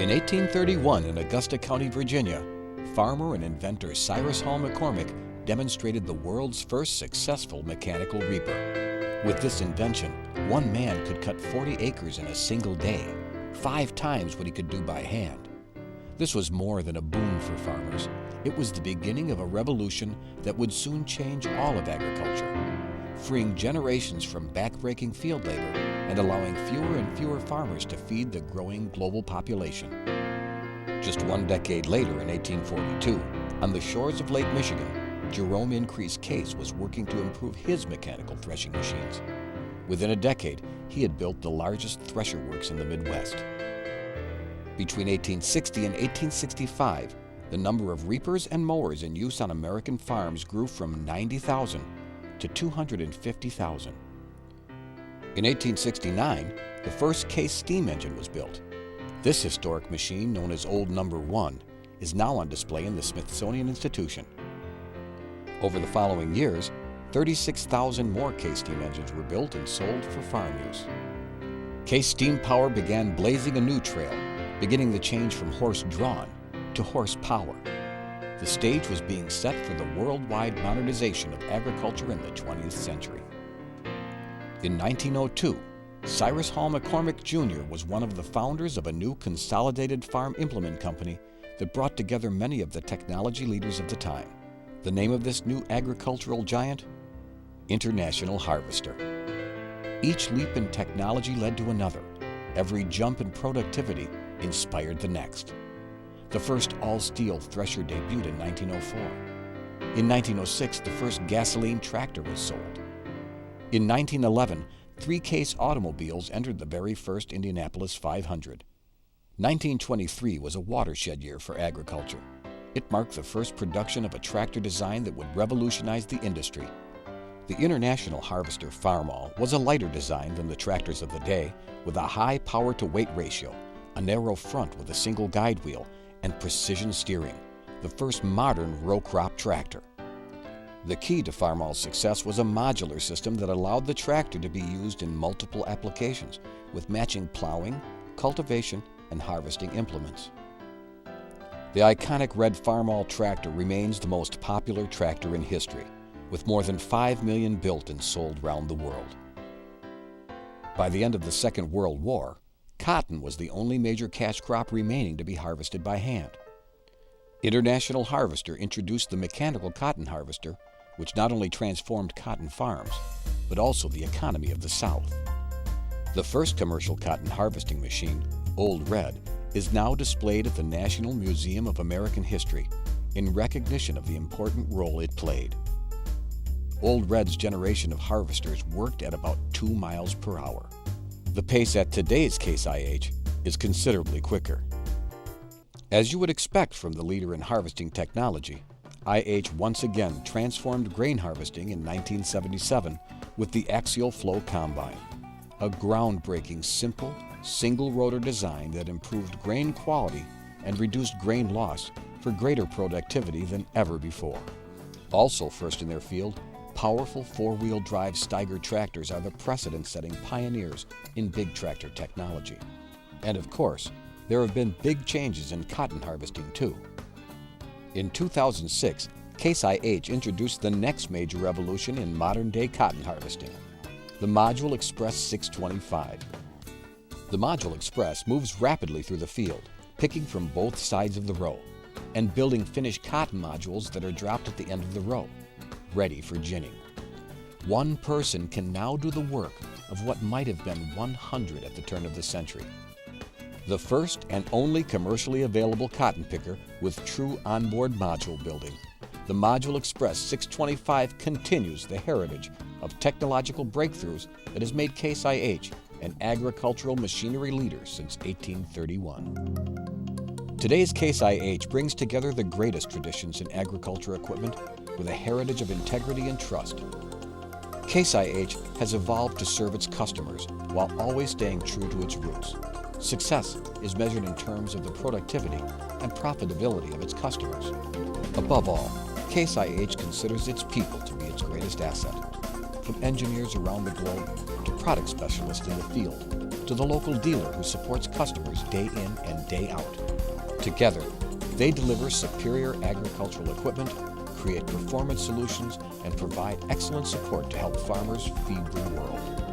In 1831 in Augusta County, Virginia, farmer and inventor Cyrus Hall McCormick demonstrated the world's first successful mechanical reaper. With this invention, one man could cut 40 acres in a single day, 5 times what he could do by hand. This was more than a boon for farmers. It was the beginning of a revolution that would soon change all of agriculture, freeing generations from backbreaking field labor and allowing fewer and fewer farmers to feed the growing global population. Just 1 decade later, in 1842, on the shores of Lake Michigan, Jerome Increase Case was working to improve his mechanical threshing machines. Within a decade, he had built the largest thresher works in the Midwest. Between 1860 and 1865, the number of reapers and mowers in use on American farms grew from 90,000 to 250,000. In 1869, the first Case steam engine was built. This historic machine, known as Old Number 1, is now on display in the Smithsonian Institution. Over the following years, 36,000 more Case steam engines were built and sold for farm use. Case steam power began blazing a new trail, beginning the change from horse-drawn to horse-power. The stage was being set for the worldwide modernization of agriculture in the 20th century. In 1902, Cyrus Hall McCormick Jr. was one of the founders of a new consolidated farm implement company that brought together many of the technology leaders of the time. The name of this new agricultural giant? International Harvester. Each leap in technology led to another. Every jump in productivity inspired the next. The first all-steel thresher debuted in 1904. In 1906, the first gasoline tractor was sold. In 1911, 3 Case automobiles entered the very first Indianapolis 500. 1923 was a watershed year for agriculture. It marked the first production of a tractor design that would revolutionize the industry. The International Harvester Farmall was a lighter design than the tractors of the day, with a high power-to-weight ratio, a narrow front with a single guide wheel, and precision steering, the first modern row crop tractor. The key to Farmall's success was a modular system that allowed the tractor to be used in multiple applications, with matching plowing, cultivation, and harvesting implements. The iconic red Farmall tractor remains the most popular tractor in history, with more than 5 million built and sold around the world. By the end of the Second World War, cotton was the only major cash crop remaining to be harvested by hand. International Harvester introduced the mechanical cotton harvester, which not only transformed cotton farms, but also the economy of the South. The first commercial cotton harvesting machine, Old Red, is now displayed at the National Museum of American History in recognition of the important role it played. Old Red's generation of harvesters worked at about 2 miles per hour. The pace at today's Case IH is considerably quicker. As you would expect from the leader in harvesting technology, IH once again transformed grain harvesting in 1977 with the Axial Flow Combine, a groundbreaking, simple, single-rotor design that improved grain quality and reduced grain loss for greater productivity than ever before. Also first in their field, powerful 4-wheel drive Steiger tractors are the precedent-setting pioneers in big tractor technology. And of course, there have been big changes in cotton harvesting too. In 2006, Case IH introduced the next major revolution in modern-day cotton harvesting, the Module Express 625. The Module Express moves rapidly through the field, picking from both sides of the row, and building finished cotton modules that are dropped at the end of the row, ready for ginning. One person can now do the work of what might have been 100 at the turn of the century. The first and only commercially available cotton picker with true onboard module building, the Module Express 625 continues the heritage of technological breakthroughs that has made Case IH an agricultural machinery leader since 1831. Today's Case IH brings together the greatest traditions in agriculture equipment with a heritage of integrity and trust. Case IH has evolved to serve its customers while always staying true to its roots. Success is measured in terms of the productivity and profitability of its customers. Above all, Case IH considers its people to be its greatest asset. From engineers around the globe to product specialists in the field to the local dealer who supports customers day in and day out. Together, they deliver superior agricultural equipment, create performance solutions, and provide excellent support to help farmers feed the world.